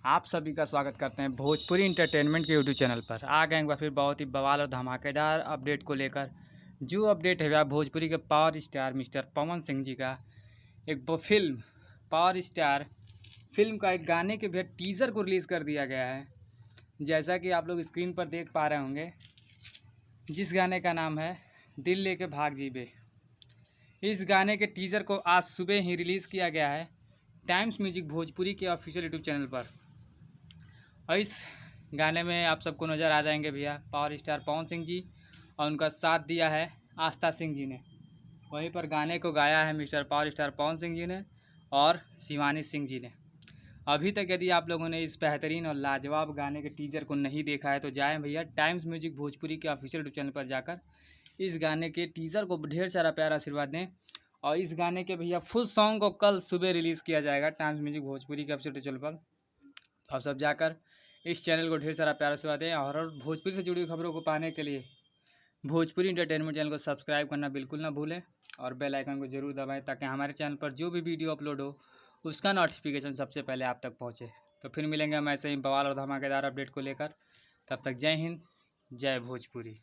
आप सभी का स्वागत करते हैं भोजपुरी इंटरटेनमेंट के यूट्यूब चैनल पर। आ गए एक बार फिर बहुत ही बवाल और धमाकेदार अपडेट को लेकर। जो अपडेट है वह भोजपुरी के power star mister Pawan Singh ji का एक फिल्म पावर स्टार फिल्म का एक गाने के भी टीज़र को रिलीज़ कर दिया गया है। जैसा कि आप लोग स्क्रीन पर देख पा रहे होंगे, जिस गाने का नाम है दिल लेके भाग जीबे। इस गाने के टीज़र को आज सुबह ही रिलीज़ किया गया है टाइम्स म्यूजिक भोजपुरी के ऑफिशियल यूट्यूब चैनल पर। और इस गाने में आप सबको नज़र आ जाएंगे भैया पावर स्टार पवन सिंह जी, और उनका साथ दिया है आस्था सिंह जी ने। वहीं पर गाने को गाया है mister power star Pawan Singh ji ने और शिवानी सिंह जी ने। अभी तक यदि आप लोगों ने इस बेहतरीन और लाजवाब गाने के टीज़र को नहीं देखा है तो जाएं भैया टाइम्स म्यूजिक भोजपुरी के ऑफिशियल यूट्यूब चैनल पर जाकर इस गाने के टीज़र को ढेर सारा प्यार आशीर्वाद दें। और इस गाने के भैया फुल सॉन्ग को कल सुबह रिलीज़ किया जाएगा टाइम्स म्यूजिक भोजपुरी के ऑफिशियल यूट्यूब चैनल पर। आप सब जाकर इस चैनल को ढेर सारा प्यार आशीर्वाद दें और भोजपुरी से जुड़ी खबरों को पाने के लिए भोजपुरी इंटरटेनमेंट चैनल को सब्सक्राइब करना बिल्कुल ना भूलें और बेल आइकन को जरूर दबाएं ताकि हमारे चैनल पर जो भी वीडियो अपलोड हो उसका नोटिफिकेशन सबसे पहले आप तक पहुंचे। तो फिर मिलेंगे हम ऐसे ही बवाल और धमाकेदार अपडेट को लेकर। तब तक जय हिंद, जय भोजपुरी।